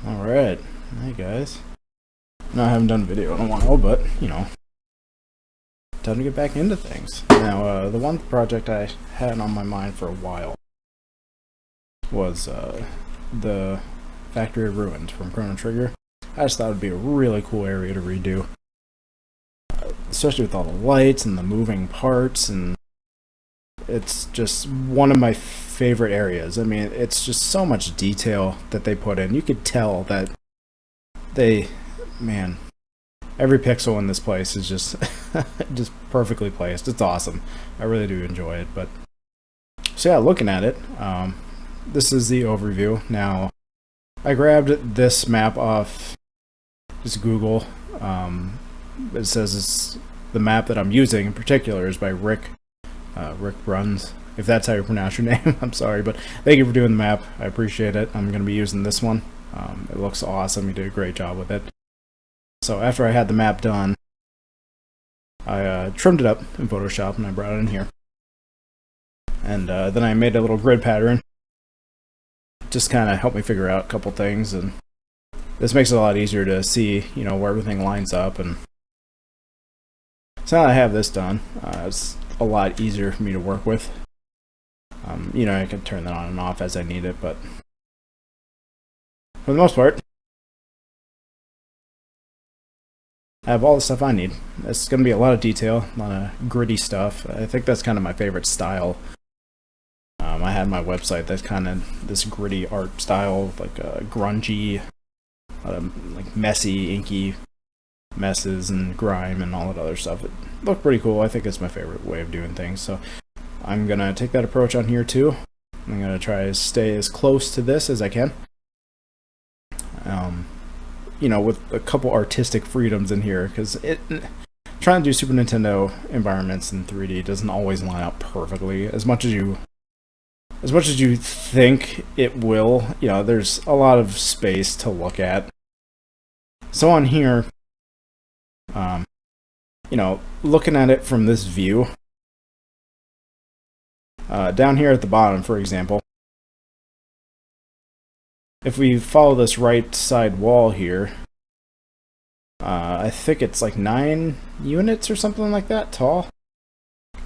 Alright, hey guys. No, I haven't done a video in a while, but, you know, time to get back into things. Now, the one project I had on my mind for a while was the Factory of Ruins from Chrono Trigger. I just thought it would be a really cool area to redo, especially with all the lights and the moving parts, and it's just one of my favorite areas. I mean, it's just so much detail that they put in. You could tell that man, every pixel in this place is just just perfectly placed. It's awesome. I really do enjoy it. But so yeah, looking at it, this is the overview. Now, I grabbed this map off just Google. It says it's the map that I'm using in particular is by Rick Bruns. If that's how you pronounce your name, I'm sorry, but thank you for doing the map. I appreciate it. I'm going to be using this one. It looks awesome. You did a great job with it. So after I had the map done, I trimmed it up in Photoshop and I brought it in here. And then I made a little grid pattern. Just kind of helped me figure out a couple things, and this makes it a lot easier to see, you know, where everything lines up. And so now that I have this done, it's a lot easier for me to work with. You know, I can turn that on and off as I need it, but for the most part, I have all the stuff I need. It's going to be a lot of detail, a lot of gritty stuff. I think that's kind of my favorite style. I had my website that's kind of this gritty art style, like grungy, like messy, inky messes and grime and all that other stuff. It looked pretty cool. I think it's my favorite way of doing things. So I'm going to take that approach on here too. I'm going to try to stay as close to this as I can. You know, with a couple artistic freedoms in here, because trying to do Super Nintendo environments in 3D doesn't always line up perfectly as much as you think it will. You know, there's a lot of space to look at. So on here, you know, looking at it from this view, down here at the bottom, for example, if we follow this right side wall here, I think it's like 9 units or something like that tall.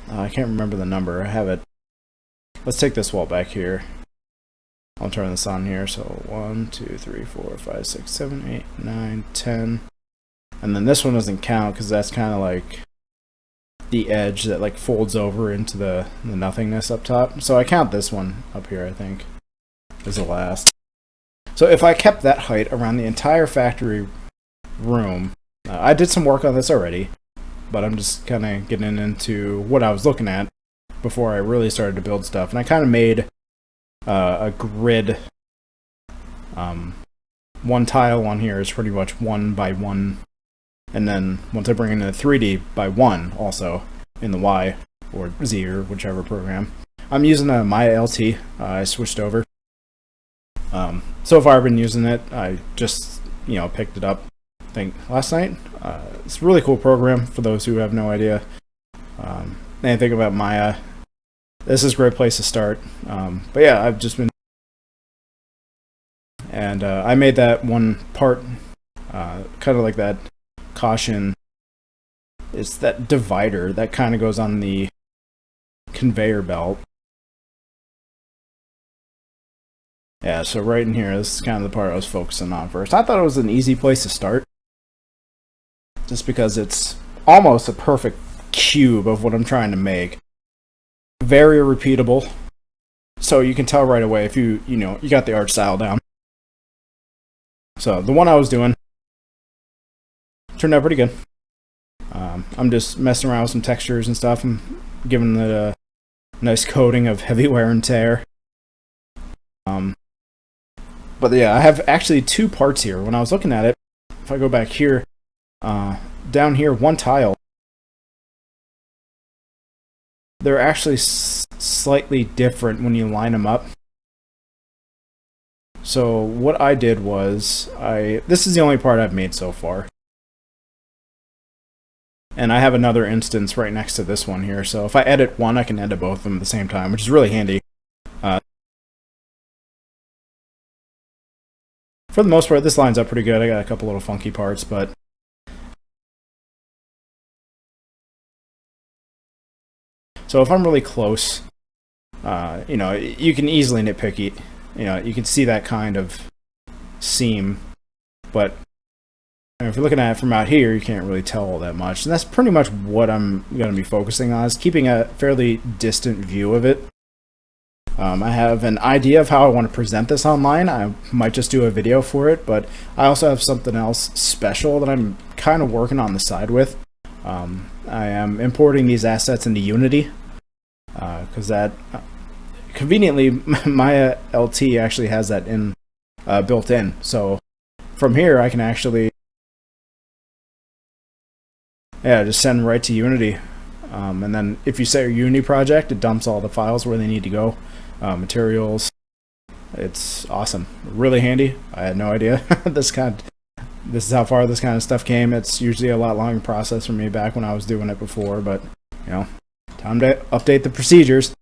I can't remember the number. I have it. Let's take this wall back here. I'll turn this on here. So 1, 2, 3, 4, 5, 6, 7, 8, 9, 10. And then this one doesn't count because that's kind of like the edge that like folds over into the nothingness up top. So I count this one up here, I think, as the last. So if I kept that height around the entire factory room, I did some work on this already, but I'm just kind of getting into what I was looking at before I really started to build stuff. And I kind of made a grid. One tile on here is pretty much 1 by 1. And then once I bring in the 3D by 1 also in the Y or Z or whichever program. I'm using a Maya LT. I switched over. So far I've been using it. I just, you know, picked it up, I think, last night. It's a really cool program for those who have no idea anything about Maya. This is a great place to start. But yeah, I've just been... And I made that one part, kind of like that caution. It's that divider that kind of goes on the conveyor belt. Yeah, so right in here, this is kind of the part I was focusing on first. I thought it was an easy place to start, just because it's almost a perfect cube of what I'm trying to make. Very repeatable, so you can tell right away if you got the art style down. So the one I was doing turned out pretty good. I'm just messing around with some textures and stuff. I'm giving it a nice coating of heavy wear and tear. But yeah, I have actually 2 parts here. When I was looking at it, if I go back here, down here, one tile, they're actually slightly different when you line them up. So what I did was, this is the only part I've made so far. And I have another instance right next to this one here. So if I edit one, I can edit both of them at the same time, which is really handy. for the most part, this lines up pretty good. I got a couple little funky parts, but so if I'm really close, you know, you can easily nitpick it. You know, you can see that kind of seam, but if you're looking at it from out here, you can't really tell all that much. And that's pretty much what I'm going to be focusing on, is keeping a fairly distant view of it. I have an idea of how I want to present this online. I might just do a video for it, but I also have something else special that I'm kind of working on the side with. I am importing these assets into Unity, because that conveniently Maya LT actually has that in built in. So from here I can actually just send right to Unity, and then if you set your Unity project, it dumps all the files where they need to go. Materials, it's awesome, really handy. I had no idea this is how far this kind of stuff came. It's usually a lot longer process for me back when I was doing it before, but you know, time to update the procedures.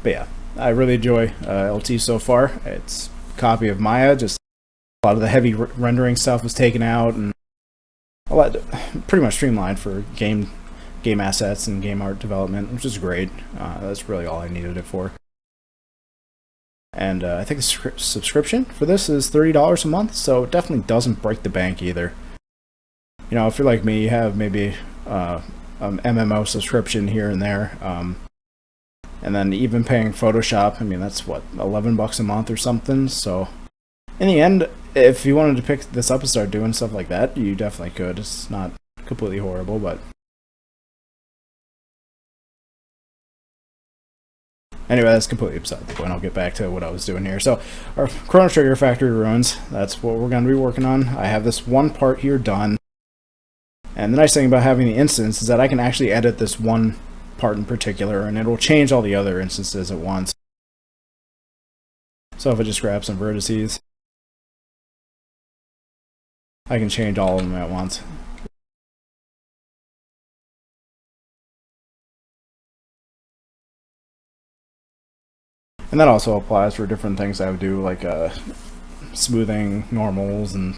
But yeah, I really enjoy LT so far. It's a copy of Maya, just a lot of the heavy rendering stuff was taken out, and a lot, pretty much streamlined for game assets and game art development, which is great. That's really all I needed it for. And I think the subscription for this is $30 a month, so it definitely doesn't break the bank either. You know, if you're like me, you have maybe MMO subscription here and there, and then even paying Photoshop, I mean, that's what, $11 a month or something. So in the end, if you wanted to pick this up and start doing stuff like that, you definitely could. It's not completely horrible, but anyway, that's completely beside the point. I'll get back to what I was doing here. So our Chrono Trigger factory ruins, that's what we're going to be working on. I have this one part here done. And the nice thing about having the instance is that I can actually edit this one part in particular, and it will change all the other instances at once. So if I just grab some vertices, I can change all of them at once. And that also applies for different things I would do, like smoothing, normals, and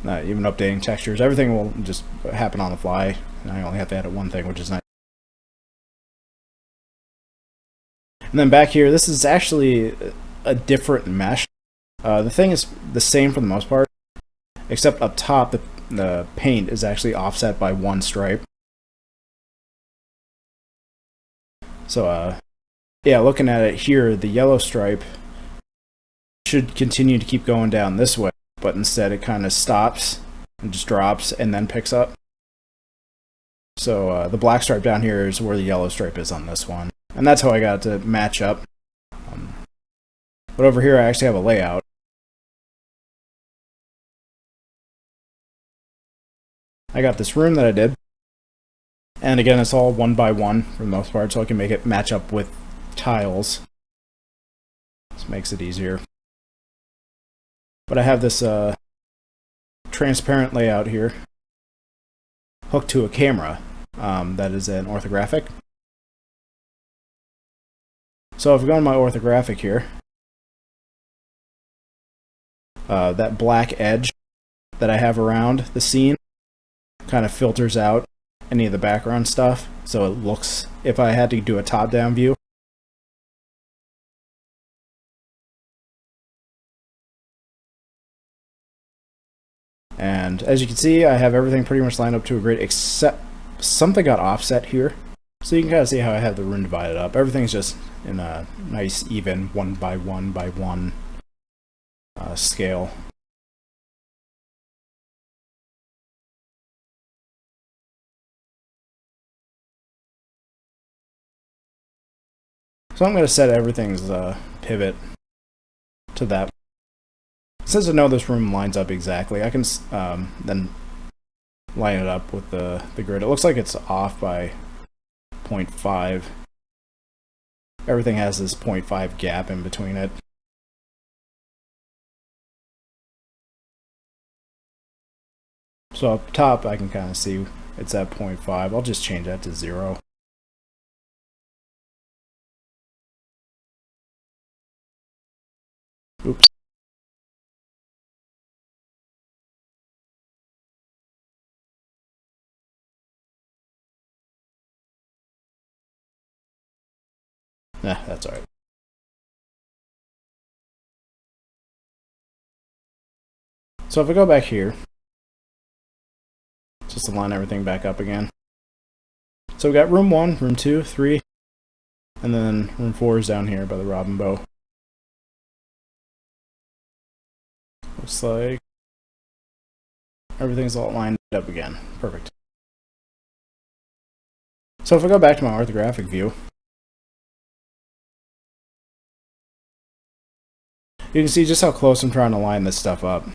even updating textures. Everything will just happen on the fly, and I only have to edit one thing, which is nice. And then back here, this is actually a different mesh. The thing is the same for the most part, except up top, the paint is actually offset by one stripe. So, yeah, looking at it here, the yellow stripe should continue to keep going down this way, but instead it kind of stops and just drops and then picks up. So the black stripe down here is where the yellow stripe is on this one. And that's how I got it to match up. But over here I actually have a layout. I got this room that I did. And again, it's all one by one for the most part, so I can make it match up with tiles. This makes it easier. But I have this transparent layout here hooked to a camera that is an orthographic. So if we go on my orthographic here, that black edge that I have around the scene kind of filters out any of the background stuff, so it looks, if I had to do a top-down view, and as you can see, I have everything pretty much lined up to a grid, except something got offset here, so you can kind of see how I have the room divided up. Everything's just in a nice even 1 by 1 by 1 scale. So I'm going to set everything's pivot to that. Since I know this room lines up exactly, I can then line it up with the grid. It looks like it's off by 0.5. Everything has this 0.5 gap in between it. So up top I can kind of see it's at 0.5. I'll just change that to 0. Oops. Nah, that's alright. So if I go back here, just to line everything back up again. So we got room 1, room 2, 3, and then room 4 is down here by the robin bow. Looks like everything's all lined up again. Perfect. So if I go back to my orthographic view, you can see just how close I'm trying to line this stuff up.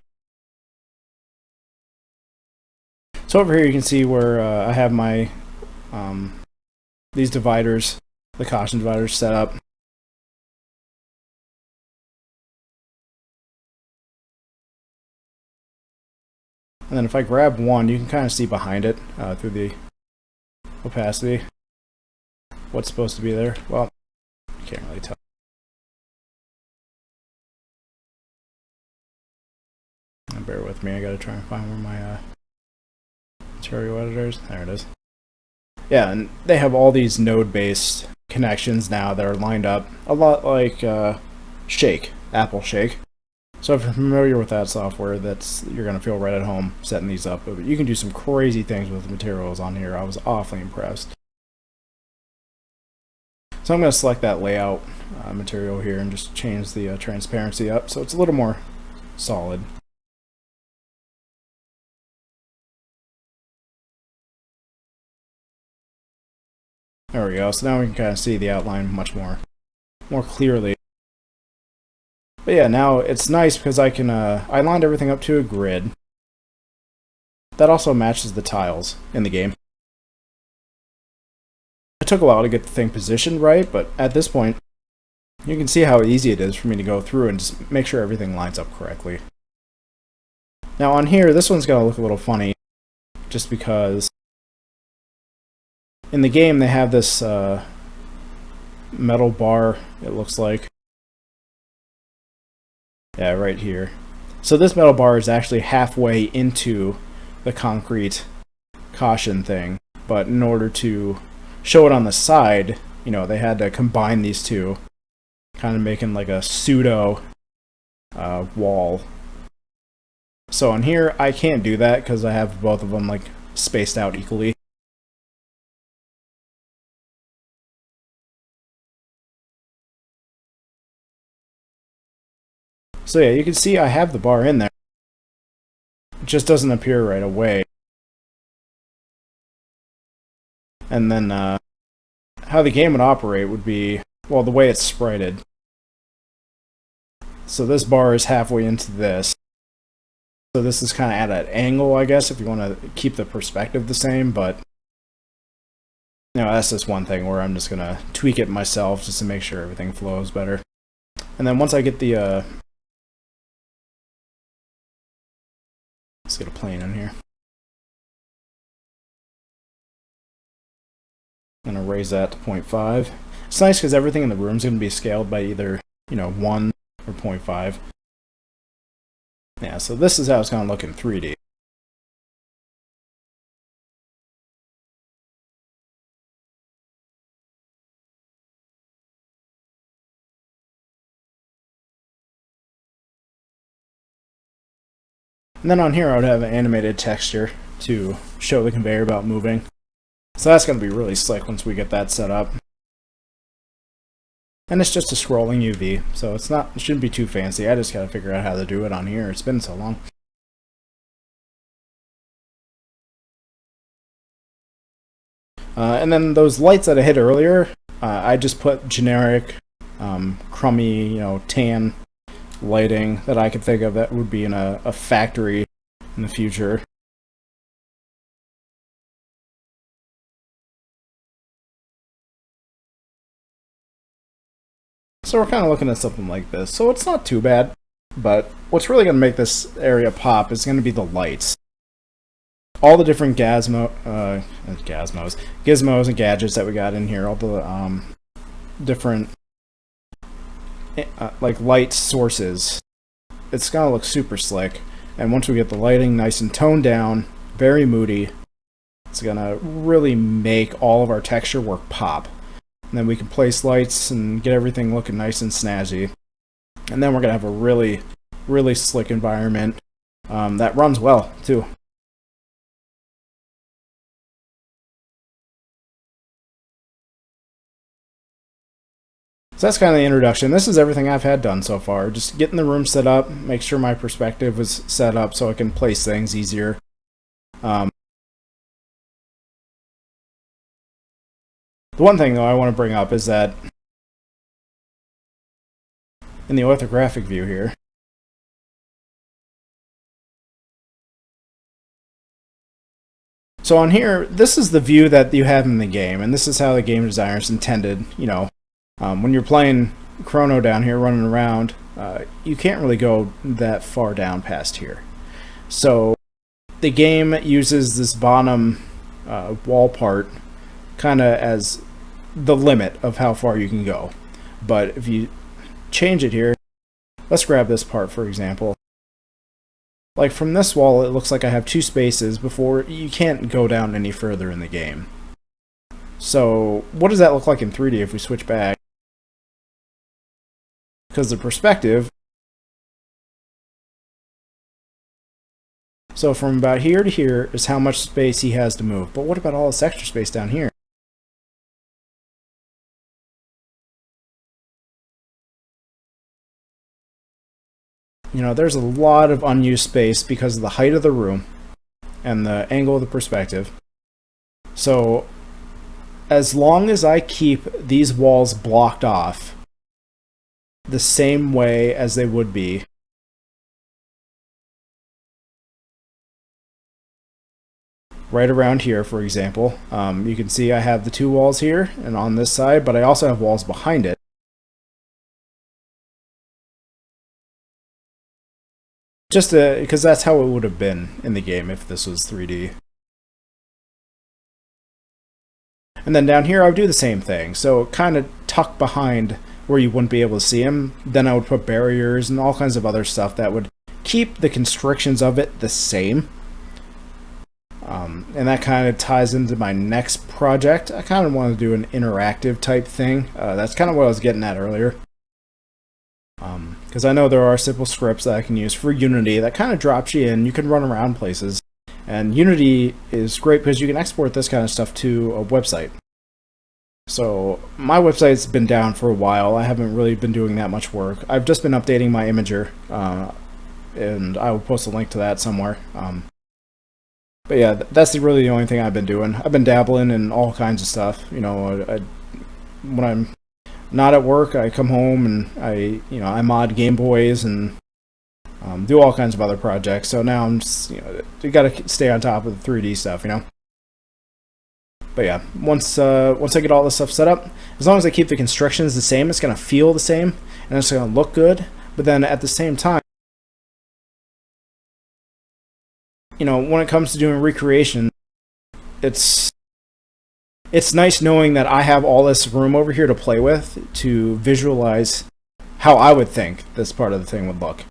So over here you can see where I have my these dividers, the caution dividers set up. And then if I grab one, you can kind of see behind it through the opacity what's supposed to be there. Well, you can't really tell. Bear with me, I gotta try and find where my material editors. There it is. Yeah, and they have all these node-based connections now that are lined up a lot like Shake, Apple Shake. So if you're familiar with that software, you're gonna feel right at home setting these up. But you can do some crazy things with the materials on here. I was awfully impressed. So I'm gonna select that layout material here and just change the transparency up so it's a little more solid. There we go. So now we can kind of see the outline much more clearly. But yeah, now it's nice because I can I lined everything up to a grid that also matches the tiles in the game. It took a while to get the thing positioned right, but at this point, you can see how easy it is for me to go through and just make sure everything lines up correctly. Now on here, this one's gonna look a little funny, just because in the game they have this metal bar, it looks like. Yeah, right here. So this metal bar is actually halfway into the concrete caution thing, but in order to show it on the side, you know, they had to combine these two, kind of making like a pseudo wall. So on here, I can't do that because I have both of them like spaced out equally. So yeah, you can see I have the bar in there. It just doesn't appear right away. And then how the game would operate would be, well, the way it's sprited. So this bar is halfway into this. So this is kind of at an angle, I guess, if you want to keep the perspective the same, but you know, that's just one thing where I'm just going to tweak it myself just to make sure everything flows better. And then once I get the let's get a plane in here. I'm going to raise that to 0.5. It's nice because everything in the room is going to be scaled by either, you know, 1 or 0.5. Yeah, so this is how it's going to look in 3D. And then on here I would have an animated texture to show the conveyor belt moving. So that's going to be really slick once we get that set up. And it's just a scrolling UV, so it shouldn't be too fancy. I just got to figure out how to do it on here. It's been so long. And then those lights that I hit earlier, I just put generic, crummy, you know, tan lighting that I could think of that would be in a factory in the future. So we're kind of looking at something like this. So it's not too bad, but what's really going to make this area pop is going to be the lights. All the different gizmos and gadgets that we got in here, all the different like light sources it's going to look super slick. And once we get the lighting nice and toned down, very moody, it's going to really make all of our texture work pop. And then we can place lights and get everything looking nice and snazzy. And then we're going to have a really, really slick environment that runs well, too. So that's kind of the introduction. This is everything I've had done so far. Just getting the room set up, make sure my perspective was set up so I can place things easier. The one thing, though, I want to bring up is that in the orthographic view here, so on here, this is the view that you have in the game, and this is how the game designers intended, you know, when you're playing Chrono down here running around, you can't really go that far down past here. So the game uses this bottom wall part kind of as the limit of how far you can go. But if you change it here, let's grab this part for example. Like from this wall, it looks like I have 2 spaces before you can't go down any further in the game. So what does that look like in 3D if we switch back? Because the perspective, so from about here to here is how much space he has to move. But what about all this extra space down here? You know, there's a lot of unused space because of the height of the room and the angle of the perspective. So as long as I keep these walls blocked off the same way as they would be, right around here, for example, you can see I have the 2 walls here and on this side, but I also have walls behind it. Just because that's how it would have been in the game if this was 3D. And then down here I would do the same thing. So kind of tuck behind where you wouldn't be able to see him. Then I would put barriers and all kinds of other stuff that would keep the constrictions of it the same. And that kind of ties into my next project. I kind of want to do an interactive type thing. That's kind of what I was getting at earlier. Because I know there are simple scripts that I can use for Unity that kind of drops you in. You can run around places. And Unity is great because you can export this kind of stuff to a website. So my website's been down for a while. I haven't really been doing that much work. I've just been updating my imager. And I will post a link to that somewhere. But yeah, that's really the only thing I've been doing. I've been dabbling in all kinds of stuff. You know, when I'm not at work, I come home and I mod Game Boys and do all kinds of other projects. So now I'm just, you got to stay on top of the 3D stuff, But yeah, once I get all this stuff set up, as long as I keep the constrictions the same, it's gonna feel the same and it's gonna look good. But then at the same time, when it comes to doing recreation, it's nice knowing that I have all this room over here to play with to visualize how I would think this part of the thing would look.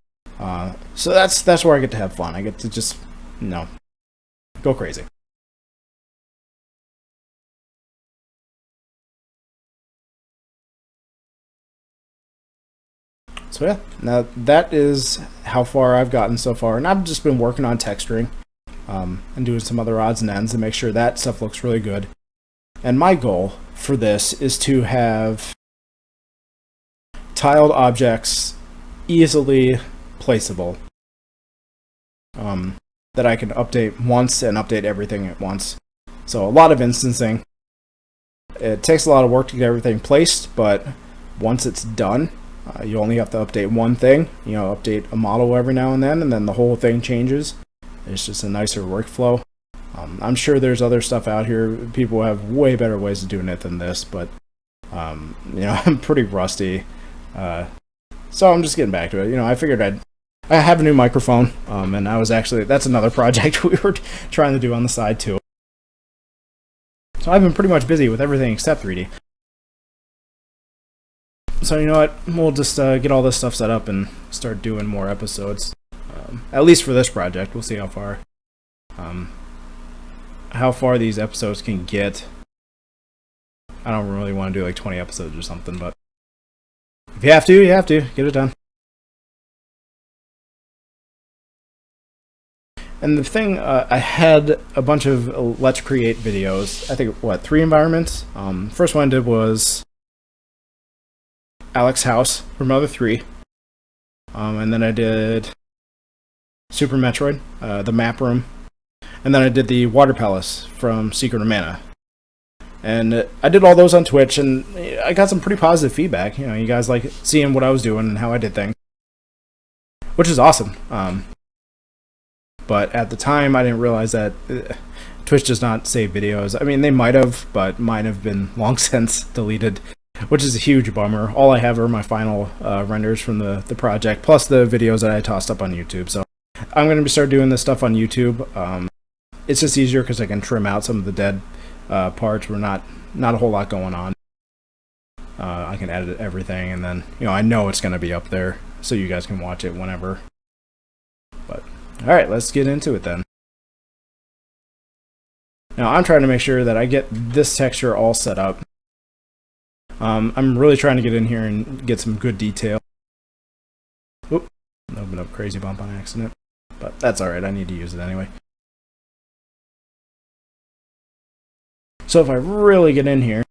So that's where I get to have fun. I get to just, go crazy. So yeah, now that is how far I've gotten so far, and I've just been working on texturing and doing some other odds and ends to make sure that stuff looks really good. And my goal for this is to have tiled objects easily placeable that I can update once and update everything at once. So a lot of instancing. It takes a lot of work to get everything placed, but once it's done, you only have to update one thing, update a model every now and then the whole thing changes. It's just a nicer workflow. I'm sure there's other stuff out here. People have way better ways of doing it than this, but I'm pretty rusty. So I'm just getting back to it. I figured I have a new microphone, and that's another project we were trying to do on the side too. So I've been pretty much busy with everything except 3D. So you know what? We'll just get all this stuff set up and start doing more episodes. At least for this project. We'll see how far these episodes can get. I don't really want to do like 20 episodes or something, but if you have to, you have to. Get it done. And the thing, I had a bunch of Let's Create videos. I think, 3 environments? First one I did was Alex's house for Mother 3. And then I did Super Metroid, the map room. And then I did the Water Palace from Secret of Mana. And I did all those on Twitch, and I got some pretty positive feedback. You know, you guys like seeing what I was doing and how I did things, which is awesome. But at the time, I didn't realize that Twitch does not save videos. I mean, they might have, but mine have been long since deleted, which is a huge bummer. All I have are my final renders from the project, plus the videos that I tossed up on YouTube. So I'm going to start doing this stuff on YouTube. It's just easier because I can trim out some of the dead parts where not a whole lot going on. I can edit everything, and then I know it's going to be up there, so you guys can watch it whenever. But alright, let's get into it then. Now I'm trying to make sure that I get this texture all set up. I'm really trying to get in here and get some good detail. Oop, opened up Crazy Bump on accident. But that's alright, I need to use it anyway. So if I really get in here,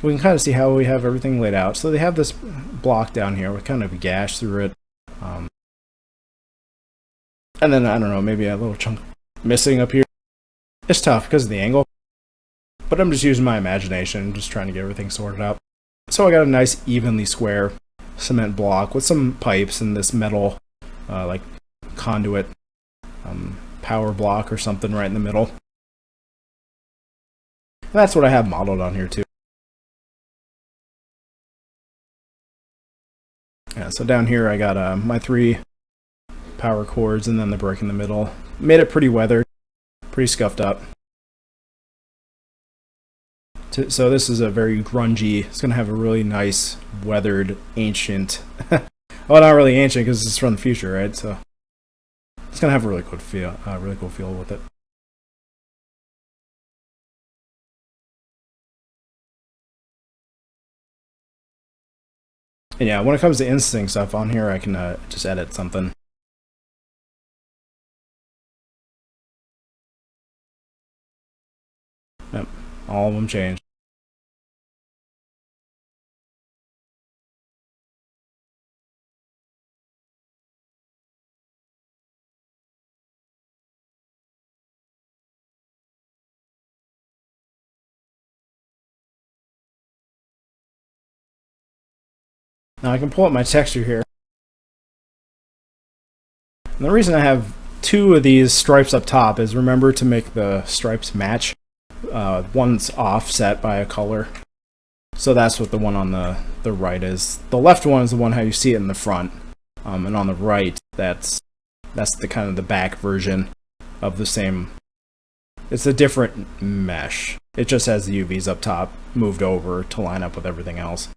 we can kind of see how we have everything laid out. So they have this block down here with kind of a gash through it. And then, I don't know, maybe a little chunk missing up here. It's tough because of the angle. But I'm just using my imagination, just trying to get everything sorted out. So I got a nice evenly square cement block with some pipes and this metal, like conduit power block or something right in the middle. And that's what I have modeled on here too. Yeah, so down here I got my 3 power cords and then the brick in the middle. Made it pretty weathered, pretty scuffed up. So this is a very grungy, it's going to have a really nice weathered ancient, well, not really ancient because it's from the future, right? So it's going to have a really cool feel with it. And yeah, when it comes to instinct stuff on here, I can just edit something. Yep, all of them changed. Now I can pull up my texture here. And the reason I have 2 of these stripes up top is remember to make the stripes match. One's offset by a color. So that's what the one on the right is. The left one is the one how you see it in the front. And on the right, that's the kind of the back version of the same. It's a different mesh. It just has the UVs up top moved over to line up with everything else.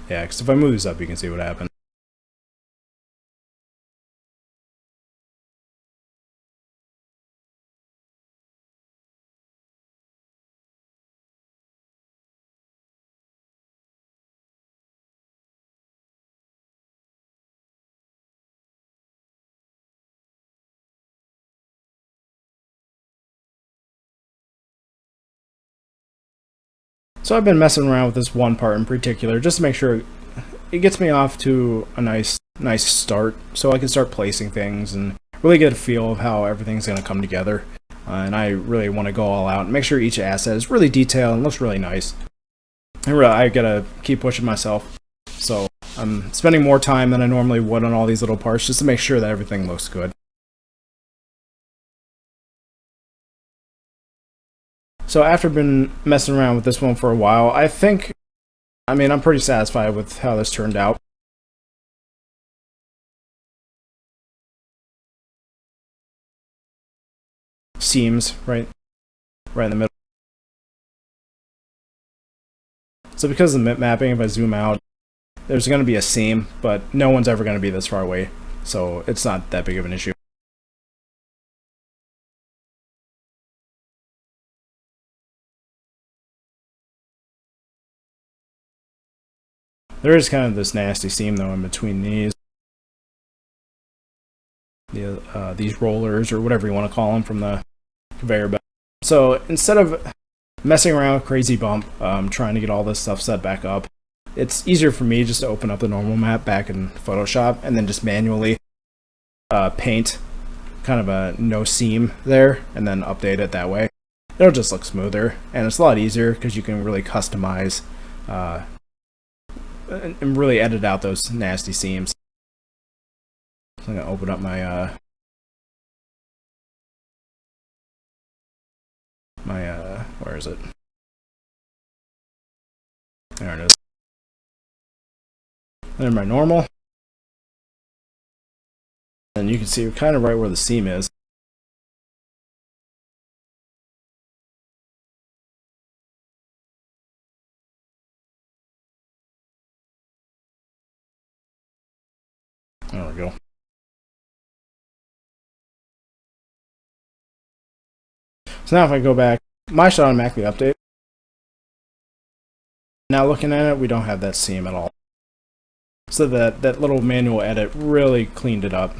Yeah, because if I move this up, you can see what happened. So I've been messing around with this one part in particular, just to make sure it gets me off to a nice start, so I can start placing things and really get a feel of how everything's going to come together. And I really want to go all out and make sure each asset is really detailed and looks really nice. And really, I gotta keep pushing myself. So I'm spending more time than I normally would on all these little parts just to make sure that everything looks good. So after been messing around with this one for a while, I'm pretty satisfied with how this turned out. seams right in the middle. So because of the mapping, if I zoom out, there's going to be a seam, but no one's ever going to be this far away, so it's not that big of an issue. There is kind of this nasty seam though in between these rollers, or whatever you want to call them, from the conveyor belt. So instead of messing around with crazy bump, trying to get all this stuff set back up, it's easier for me just to open up the normal map back in Photoshop and then just manually paint kind of a no seam there and then update it that way. It'll just look smoother, and it's a lot easier because you can really customize and really edit out those nasty seams. So I'm gonna open up my where is it? There it is. Then my normal, and you can see kind of right where the seam is. There we go. So now if I go back, my should automatically update. Now looking at it, we don't have that seam at all. So that little manual edit really cleaned it up.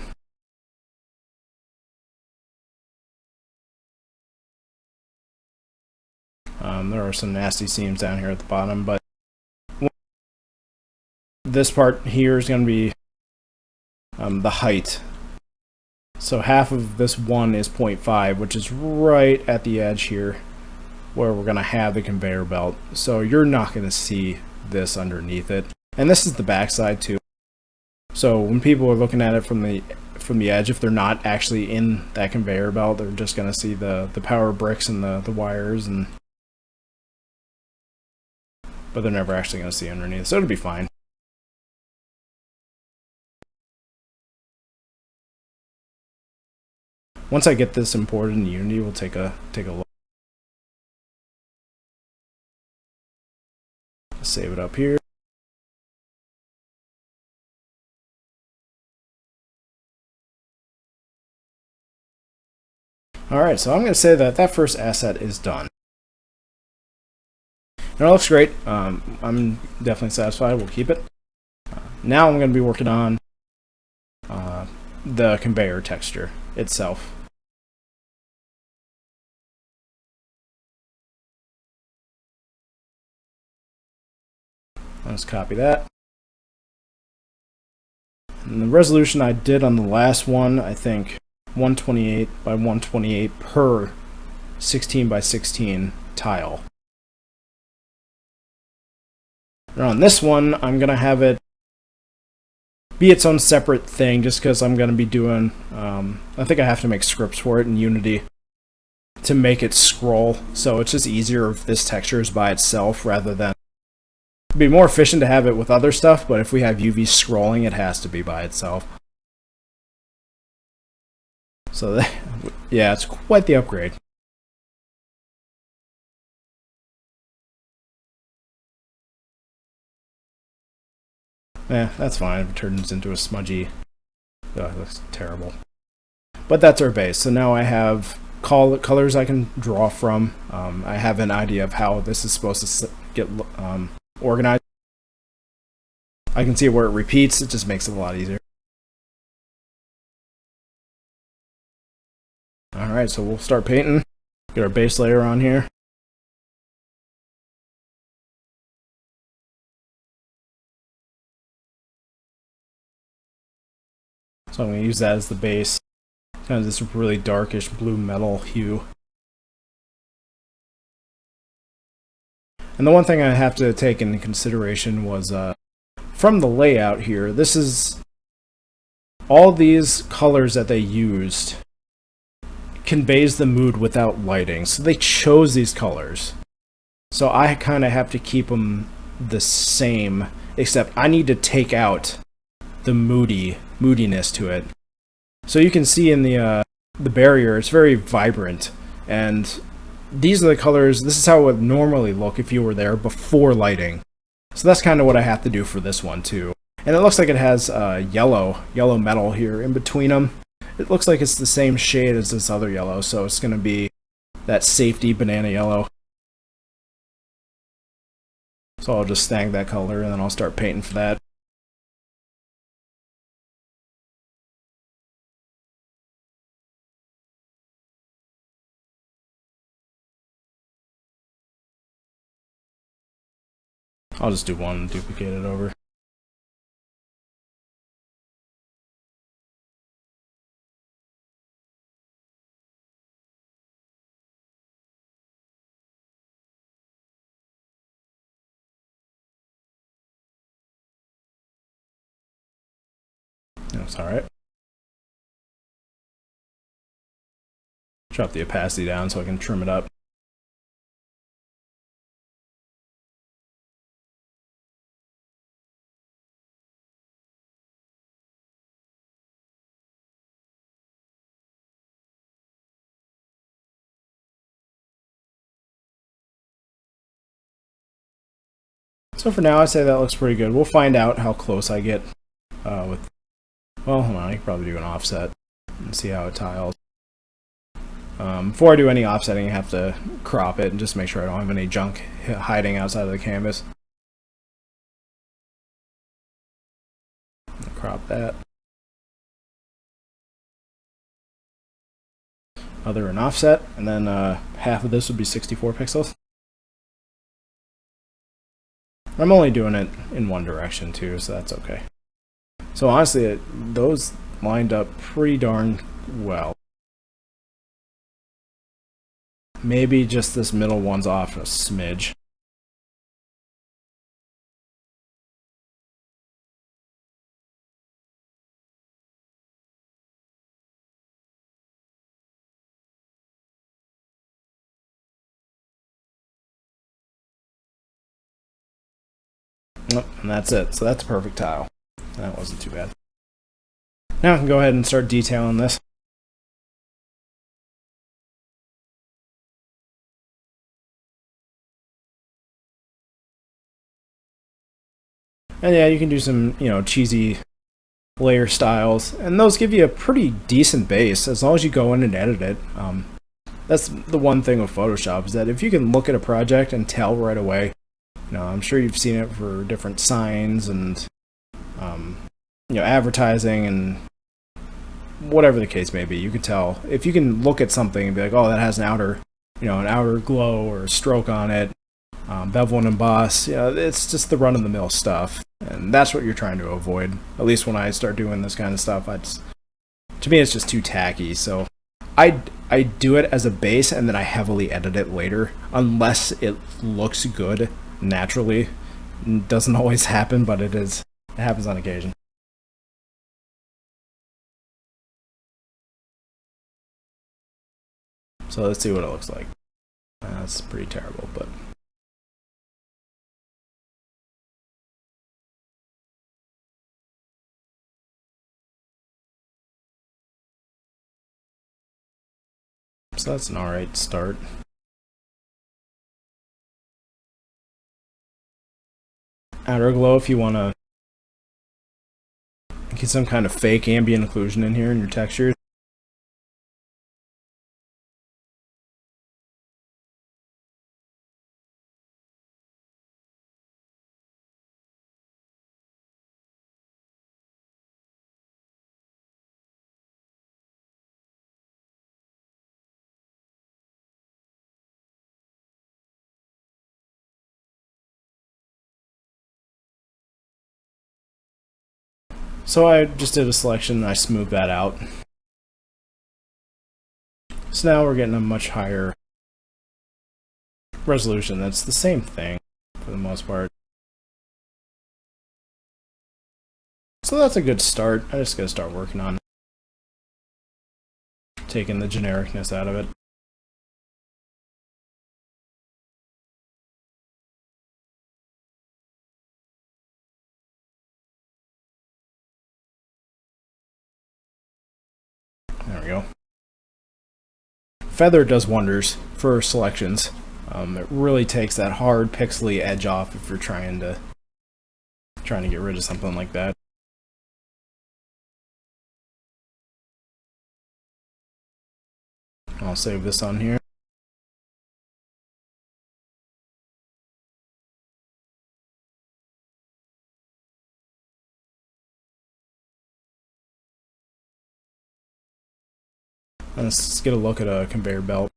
There are some nasty seams down here at the bottom, but this part here is going to be the height. So half of this one is 0.5, which is right at the edge here where we're going to have the conveyor belt. So you're not going to see this underneath it. And this is the backside too. So when people are looking at it from the edge, if they're not actually in that conveyor belt, they're just going to see the power bricks and the wires, but they're never actually going to see underneath. So it'll be fine. Once I get this imported in Unity, we'll take a look. Save it up here. Alright, so I'm going to say that first asset is done. And it looks great. I'm definitely satisfied. We'll keep it. Now I'm going to be working on the conveyor texture itself. Let's copy that. And the resolution I did on the last one, I think 128 by 128 per 16 by 16 tile. And on this one, I'm going to have it be its own separate thing, just because I'm going to be doing, I think I have to make scripts for it in Unity to make it scroll. So it's just easier if this texture is by itself rather than, it'd be more efficient to have it with other stuff, but if we have UV scrolling, it has to be by itself. So yeah, it's quite the upgrade. Yeah, that's fine if it turns into a smudgy. Ugh, that's terrible. But that's our base. So now I have colors I can draw from. I have an idea of how this is supposed to get organized. I can see where it repeats. It just makes it a lot easier. Alright, so we'll start painting. Get our base layer on here. So I'm going to use that as the base. Kind of this really darkish blue metal hue. And the one thing I have to take into consideration was from the layout here, this is all these colors that they used conveys the mood without lighting. So they chose these colors. So I kind of have to keep them the same, except I need to take out the moodiness to it. So you can see in the barrier, it's very vibrant. And these are the colors. This is how it would normally look if you were there before lighting. So that's kind of what I have to do for this one too. And it looks like it has yellow metal here in between them. It looks like it's the same shade as this other yellow, so it's going to be that safety banana yellow. So I'll just snag that color and then I'll start painting for that. I'll just do one and duplicate it over. That's alright. Drop the opacity down so I can trim it up. So for now, I say that looks pretty good. We'll find out how close I get with... Well, hold on, I can probably do an offset and see how it tiles. Before I do any offsetting, I have to crop it and just make sure I don't have any junk hiding outside of the canvas. Crop that. Other and offset, and then half of this would be 64 pixels. I'm only doing it in one direction too, so that's okay. So honestly, those lined up pretty darn well. Maybe just this middle one's off a smidge. And that's it. So that's a perfect tile. That wasn't too bad. Now I can go ahead and start detailing this. And yeah, you can do some, cheesy layer styles, and those give you a pretty decent base as long as you go in and edit it. That's the one thing with Photoshop, is that if you can look at a project and tell right away, I'm sure you've seen it for different signs and advertising and whatever the case may be. You can tell if you can look at something and be like, oh, that has an outer glow or a stroke on it, bevel and emboss. It's just the run-of-the-mill stuff, and that's what you're trying to avoid. At least when I start doing this kind of stuff, to me it's just too tacky. So I do it as a base and then I heavily edit it later, unless it looks good naturally. It doesn't always happen, but it happens on occasion. So let's see what it looks like. That's pretty terrible, but so that's an alright start. Outer glow, if you want to get some kind of fake ambient occlusion in here in your textures. So I just did a selection and I smoothed that out. So now we're getting a much higher resolution. That's the same thing for the most part. So that's a good start. I just gotta start working on taking the genericness out of it. There we go. Feather does wonders for selections. It really takes that hard pixely edge off if you're trying to get rid of something like that. I'll save this on here. And let's get a look at a conveyor belt.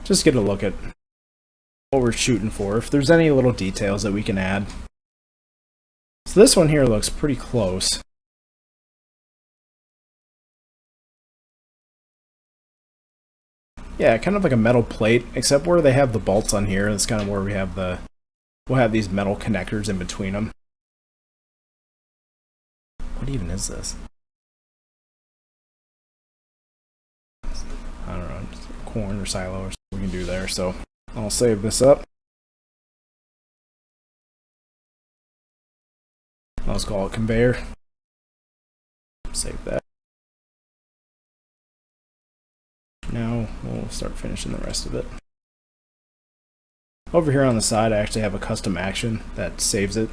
Just get a look at what we're shooting for, if there's any little details that we can add. So this one here looks pretty close. Yeah, kind of like a metal plate, except where they have the bolts on here, that's kind of where we have we'll have these metal connectors in between them. What even is this? I don't know, just corn or silo or something we can do there. So I'll save this up. I'll just call it conveyor. Save that. Now we'll start finishing the rest of it. Over here on the side, I actually have a custom action that saves it.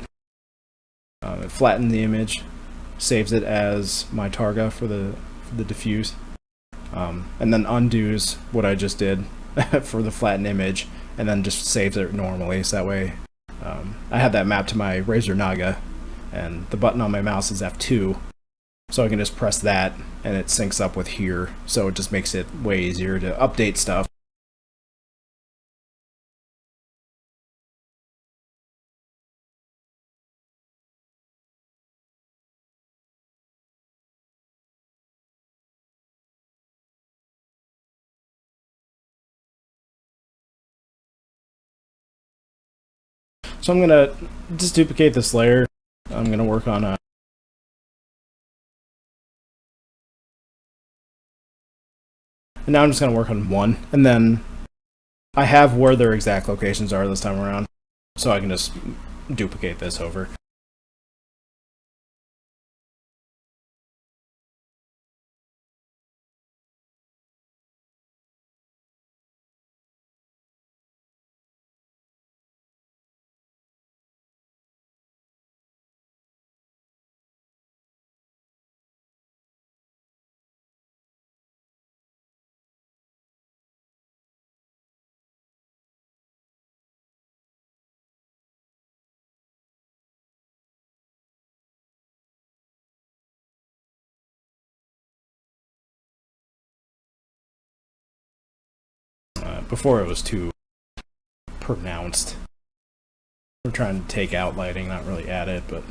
It flattens the image, saves it as my targa for the diffuse, and then undoes what I just did for the flattened image, and then just saves it normally. So that way, I have that mapped to my Razer Naga, and the button on my mouse is F2, so I can just press that, and it syncs up with here. So it just makes it way easier to update stuff. So I'm going to just duplicate this layer. I'm going to work on and now I'm just going to work on one, and then I have where their exact locations are this time around, so I can just duplicate this over. Before it was too pronounced. We're trying to take out lighting, not really add it, but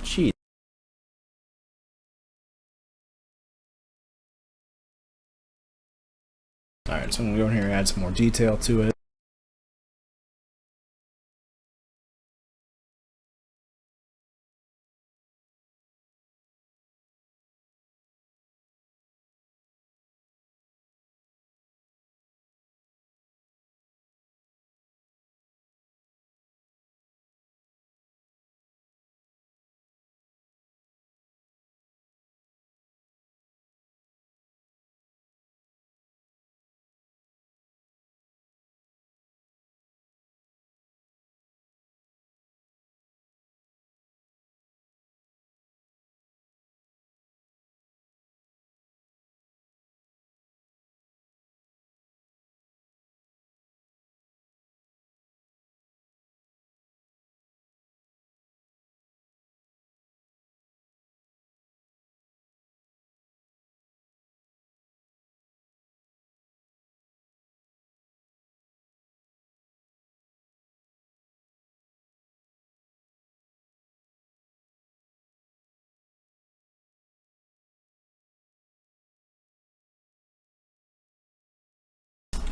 geez. Alright, so I'm going to go in here and add some more detail to it.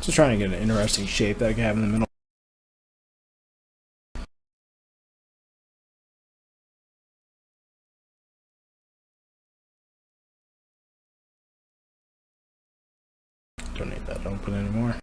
Just trying to get an interesting shape that I can have in the middle. that open anymore.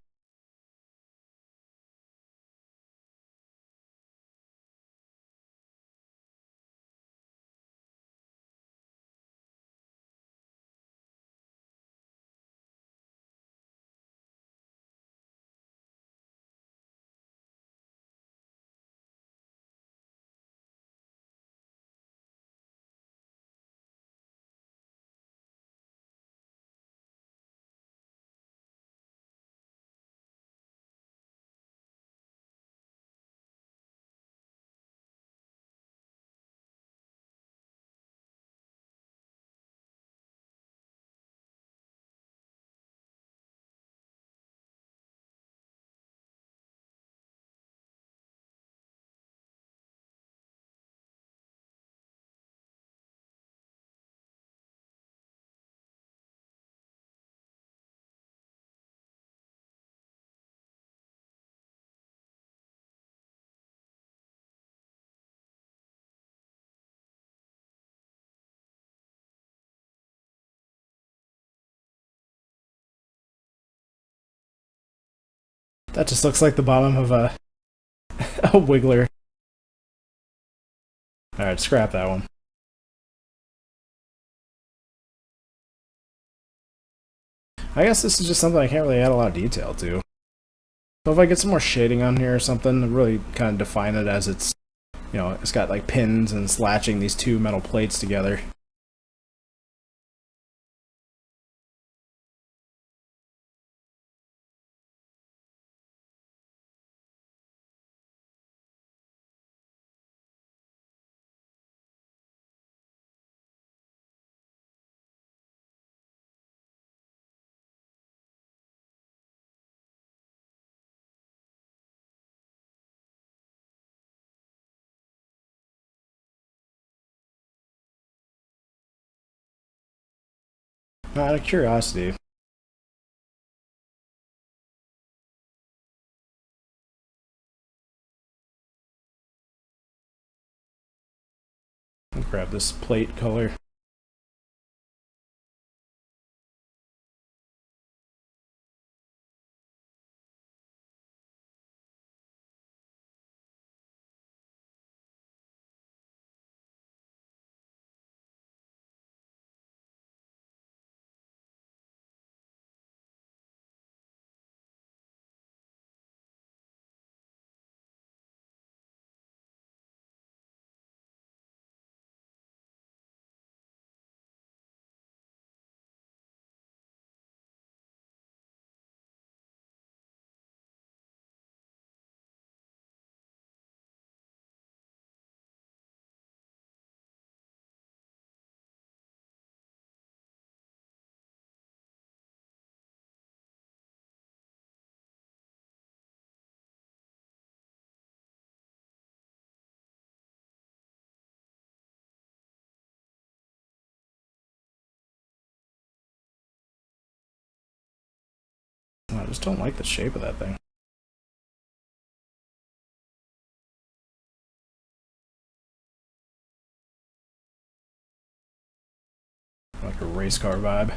That just looks like the bottom of a wiggler. Alright, scrap that one. I guess this is just something I can't really add a lot of detail to. So if I get some more shading on here or something, really kind of define it as it's, you know, it's got like pins and it's latching these two metal plates together. Out of curiosity, I'll grab this plate color. I just don't like the shape of that thing. Like a race car vibe.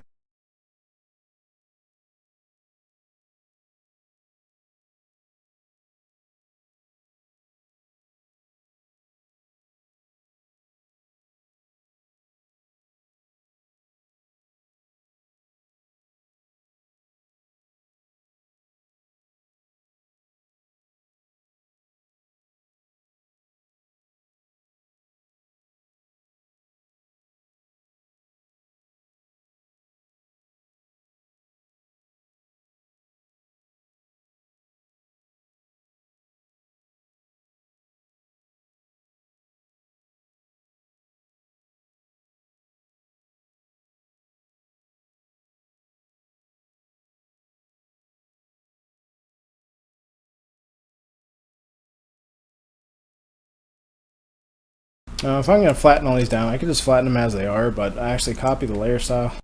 If I'm going to flatten all these down, I could just flatten them as they are, but I actually copy the layer style.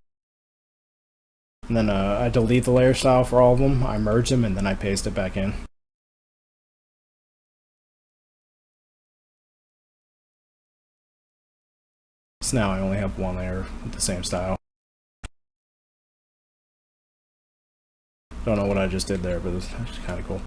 And then I delete the layer style for all of them, I merge them, and then I paste it back in. So now I only have one layer with the same style. Don't know what I just did there, but it's kind of cool.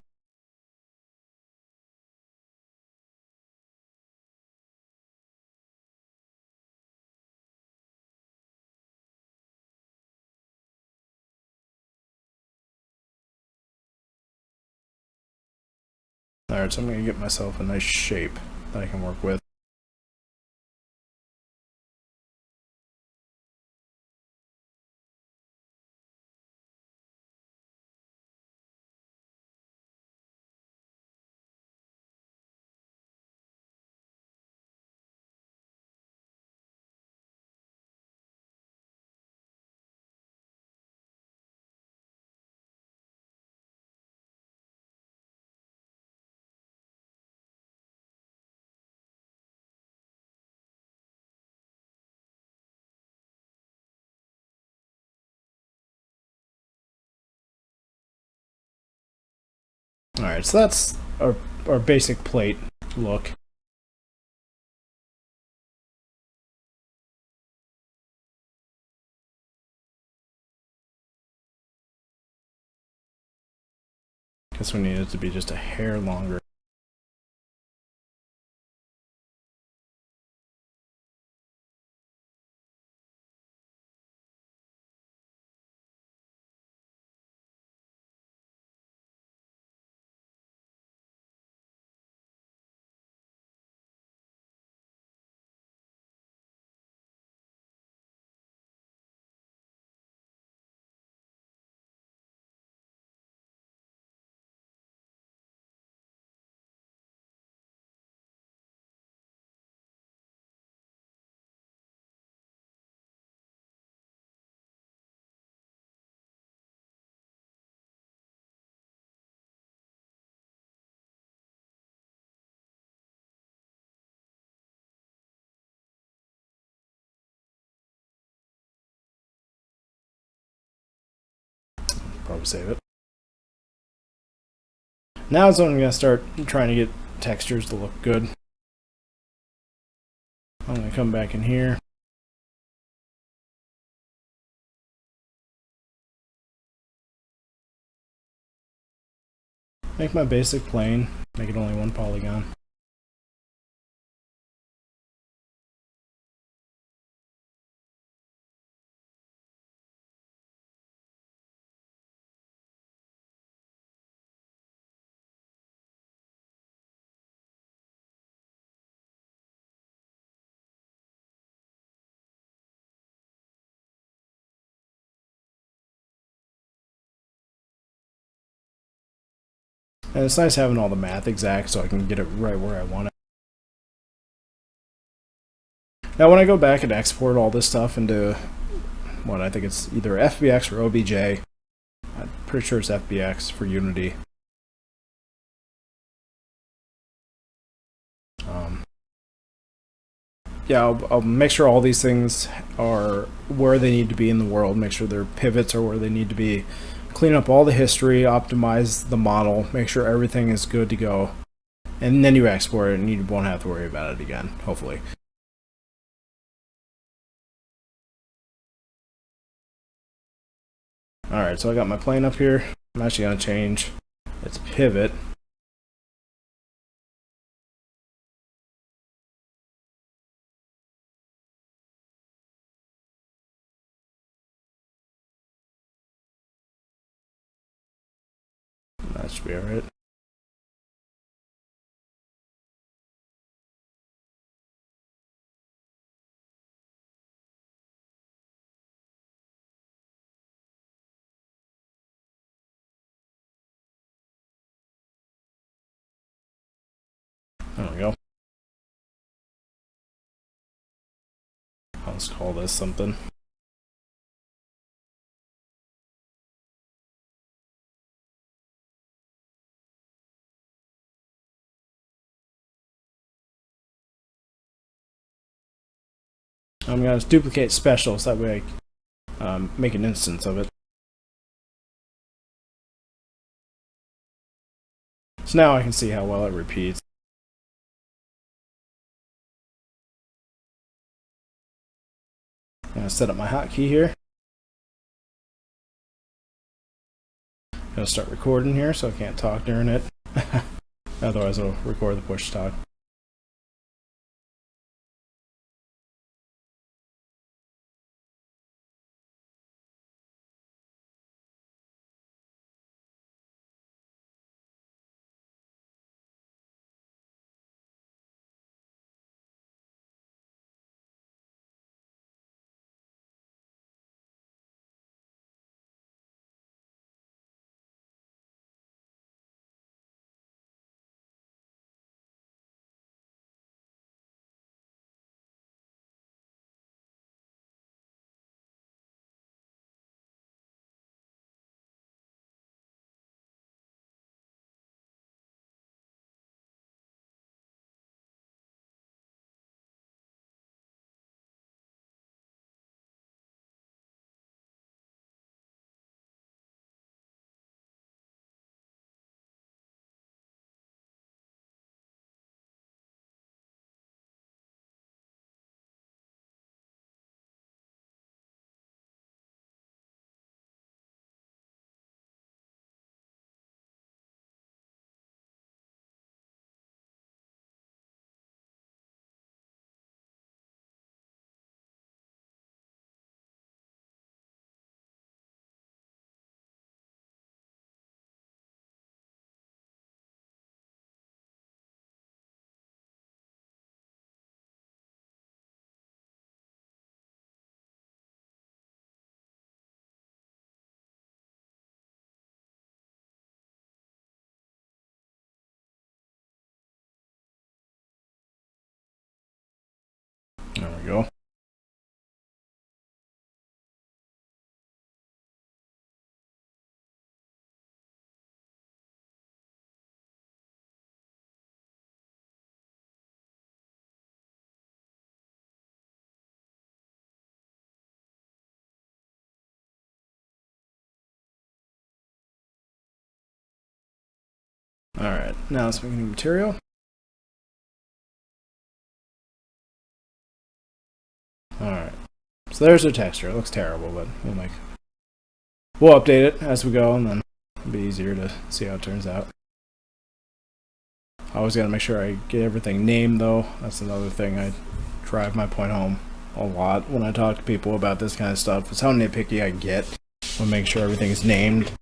Alright, so I'm going to get myself a nice shape that I can work with. Alright, so that's our basic plate look. Guess we need it to be just a hair longer. Probably save it. Now is when I'm going to start trying to get textures to look good. I'm going to come back in here. Make my basic plane, make it only one polygon. And it's nice having all the math exact so I can get it right where I want it. Now when I go back and export all this stuff into what I think it's either FBX or OBJ, I'm pretty sure it's FBX for Unity. Yeah, I'll make sure all these things are where they need to be in the world, make sure their pivots are where they need to be, clean up all the history, optimize the model, make sure everything is good to go, and then you export it and you won't have to worry about it again, hopefully. Alright, so I got my plane up here. I'm actually going to change its pivot. That should be alright. There we go. Let's call this something. I'm going to duplicate special so that way I make an instance of it. So now I can see how well it repeats. I'm going to set up my hotkey here. gonna start recording here, so I can't talk during it. Otherwise, it'll record the push talk. There we go. Alright, now let's make a new material. Alright, so there's the texture. It looks terrible, but we'll update it as we go, and then it'll be easier to see how it turns out. I always gotta make sure I get everything named, though. That's another thing I drive my point home a lot when I talk to people about this kind of stuff. It's how nitpicky I get when making sure everything's named.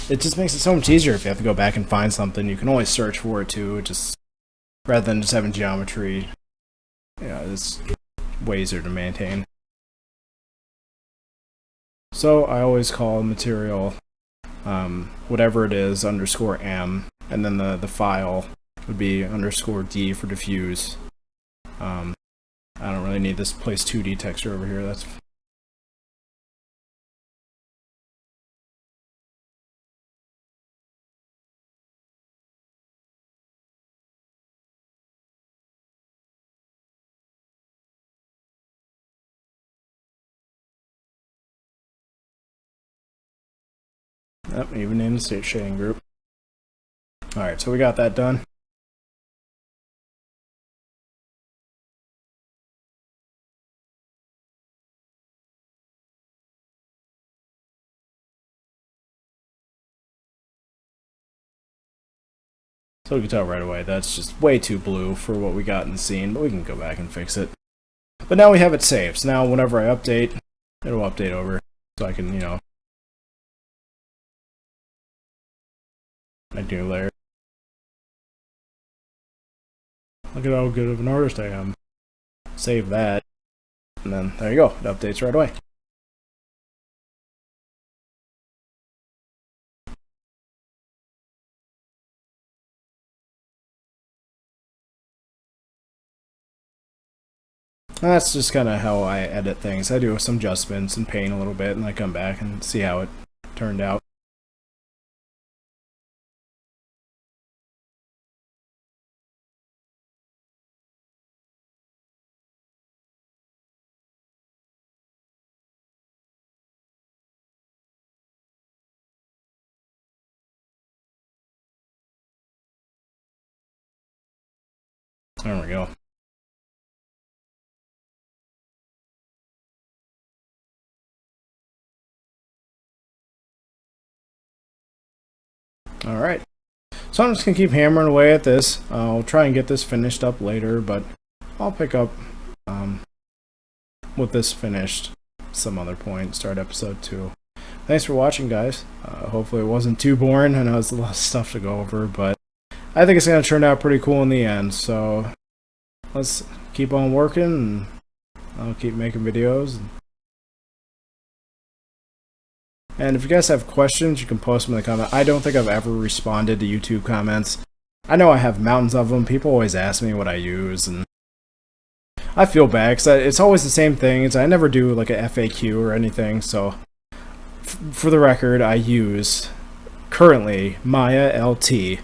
It just makes it so much easier if you have to go back and find something. You can always search for it too, just rather than just having geometry. Yeah, it's way easier to maintain. So I always call material whatever it is _m, and then the file would be _d for diffuse. I don't really need this place 2D texture over here. That's even in the state shading group. Alright, so we got that done. So we can tell right away that's just way too blue for what we got in the scene, but we can go back and fix it. But now we have it saved, so now whenever I update, it'll update over, so I can, make new layer. Look at how good of an artist I am. Save that, and then there you go, it updates right away. And that's just kind of how I edit things. I do some adjustments and paint a little bit, and I come back and see how it turned out. There we go. Alright, so I'm just going to keep hammering away at this. I'll try and get this finished up later, but I'll pick up with this finished some other point, start episode 2. Thanks for watching, guys. Hopefully it wasn't too boring. I know it's a lot of stuff to go over, but I think it's going to turn out pretty cool in the end. So let's keep on working, and I'll keep making videos. And if you guys have questions, you can post them in the comment. I don't think I've ever responded to YouTube comments. I know I have mountains of them. People always ask me what I use, and I feel bad because it's always the same thing. I never do like a FAQ or anything. So for the record, I use currently Maya LT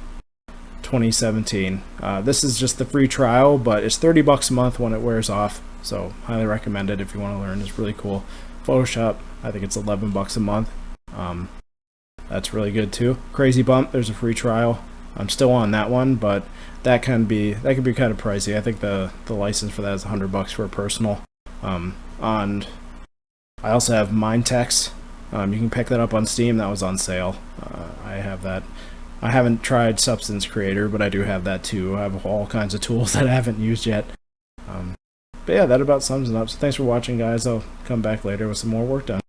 2017. This is just the free trial, but it's $30 a month when it wears off. So highly recommend it if you want to learn. It's really cool. Photoshop, I think it's $11 a month. That's really good too. Crazy Bump, there's a free trial. I'm still on that one, but that can be kind of pricey. I think the license for that is $100 for a personal. And I also have Mindtex. You can pick that up on Steam. That was on sale. I have that. I haven't tried Substance Creator, but I do have that too. I have all kinds of tools that I haven't used yet. But yeah, that about sums it up. So thanks for watching, guys. I'll come back later with some more work done.